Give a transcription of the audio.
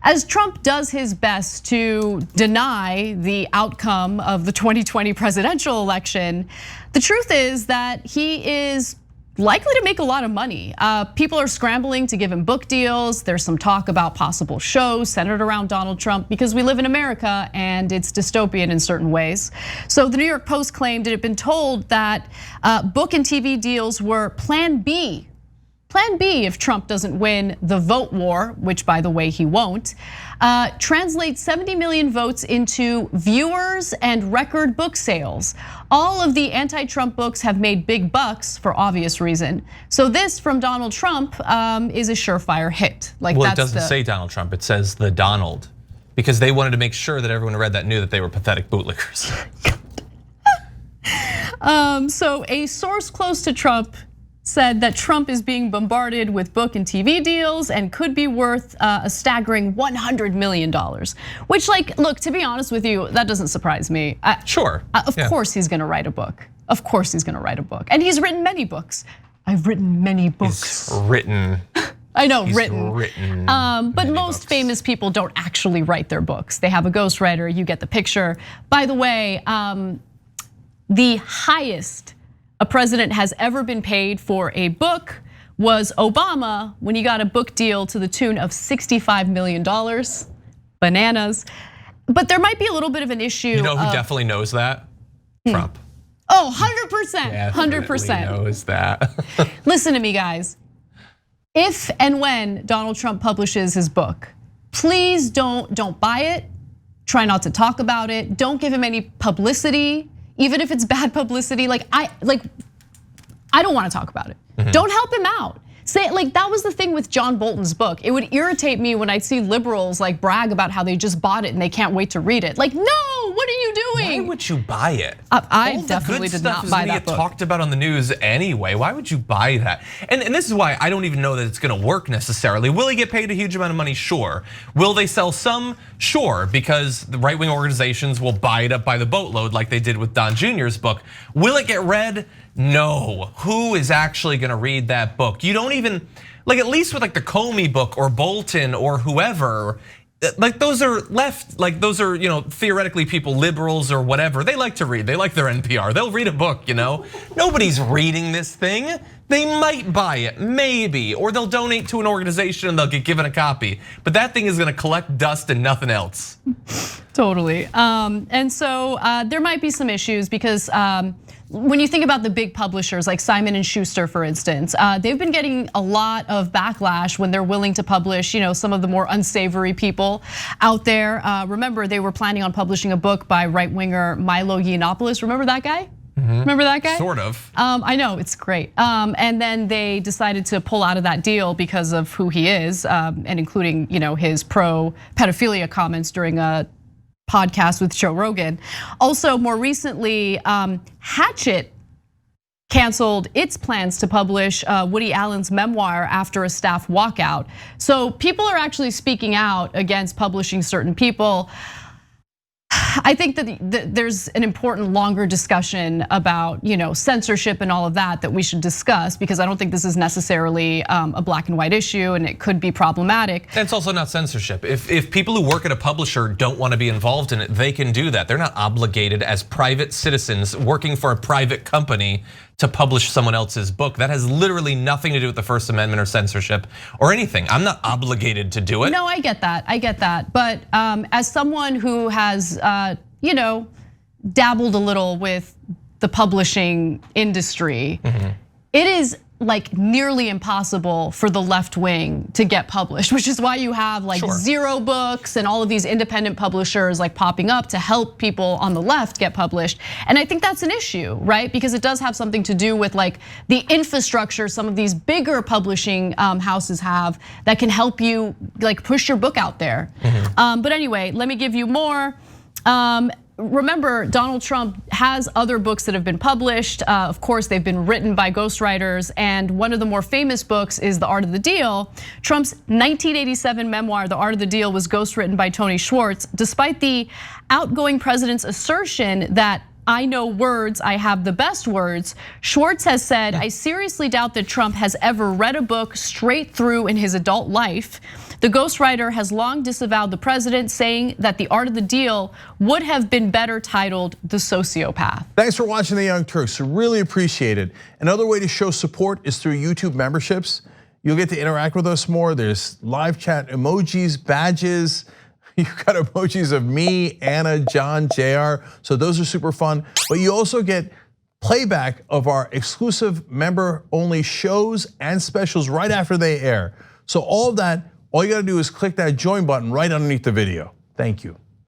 As Trump does his best to deny the outcome of the 2020 presidential election, the truth is that he is likely to make a lot of money. People are scrambling to give him book deals. There's some talk about possible shows centered around Donald Trump because we live in America and it's dystopian in certain ways. So the New York Post claimed it had been told that book and TV deals were Plan B. Plan B if Trump doesn't win the vote war, which by the way he won't, translates 70 million votes into viewers and record book sales. All of the anti-Trump books have made big bucks for obvious reason. So this from Donald Trump is a surefire hit. Well, it doesn't say Donald Trump, it says the Donald, because they wanted to make sure that everyone who read that knew that they were pathetic bootlickers. So a source close to Trump said that Trump is being bombarded with book and TV deals and could be worth a staggering $100 million. Which, like, look, to be honest with you, that doesn't surprise me. Sure. Of course he's gonna write a book. Of course he's gonna write a book. And he's written many books. I've written many books. He's written. I know, He's written. But most famous people don't actually write their books. They have a ghostwriter, you get the picture. By the way, the highest a president has ever been paid for a book was Obama when he got a book deal to the tune of $65 million. Bananas. But there might be a little bit of an issue. You know who definitely knows that? Trump. Oh, 100%, 100%. Knows that. Listen to me, guys. If and when Donald Trump publishes his book, please don't buy it. Try not to talk about it. Don't give him any publicity. Even if it's bad publicity, I don't want to talk about it. Don't help him out. Say, like, that was the thing with John Bolton's book. It would irritate me when I'd see liberals like brag about how they just bought it and they can't wait to read it. Like, no, what are you doing? Why would you buy it? I definitely did not buy that book. Talked about on the news anyway. Why would you buy that? And this is why I don't even know that it's gonna work necessarily. Will he get paid a huge amount of money? Sure. Will they sell some? Sure, because the right-wing organizations will buy it up by the boatload like they did with Don Jr.'s book. Will it get read? No. Who is actually gonna read that book? You don't even, like, at least with like the Comey book or Bolton or whoever, like those are left, like those are, theoretically people, liberals or whatever. They like to read, they like their NPR. They'll read a book, Nobody's reading this thing. They might buy it, maybe, or they'll donate to an organization and they'll get given a copy. But that thing is gonna collect dust and nothing else. Totally, and so there might be some issues because when you think about the big publishers like Simon & Schuster, for instance, they've been getting a lot of backlash when they're willing to publish, some of the more unsavory people out there. Remember, they were planning on publishing a book by right-winger Milo Yiannopoulos. Remember that guy? Remember that guy? Sort of. I know, it's great. And then they decided to pull out of that deal because of who he is, and including his pro-pedophilia comments during a podcast with Joe Rogan. Also, more recently, Hachette canceled its plans to publish Woody Allen's memoir after a staff walkout. So people are actually speaking out against publishing certain people. I think that there's an important longer discussion about censorship and all of that we should discuss, because I don't think this is necessarily a black and white issue and it could be problematic. And it's also not censorship. If people who work at a publisher don't want to be involved in it, they can do that. They're not obligated as private citizens working for a private company to publish someone else's book. That has literally nothing to do with the First Amendment or censorship or anything. I'm not obligated to do it. No, I get that. But as someone who has dabbled a little with the publishing industry, it is like nearly impossible for the left wing to get published, which is why you have like Zero Books and all of these independent publishers like popping up to help people on the left get published. And I think that's an issue, right? Because it does have something to do with like the infrastructure some of these bigger publishing houses have that can help you like push your book out there. But anyway, let me give you more. Remember, Donald Trump has other books that have been published. Of course, they've been written by ghostwriters, and one of the more famous books is The Art of the Deal. Trump's 1987 memoir, The Art of the Deal, was ghostwritten by Tony Schwartz, despite the outgoing president's assertion that I know words, I have the best words. Schwartz has said, I seriously doubt that Trump has ever read a book straight through in his adult life. The ghostwriter has long disavowed the president, saying that The Art of the Deal would have been better titled The Sociopath. Thanks for watching The Young Turks, really appreciate it. Another way to show support is through YouTube memberships. You'll get to interact with us more. There's live chat emojis, badges. You've got emojis of me, Anna, John, JR, so those are super fun. But you also get playback of our exclusive member-only shows and specials right after they air. So all of that, all you gotta do is click that join button right underneath the video. Thank you.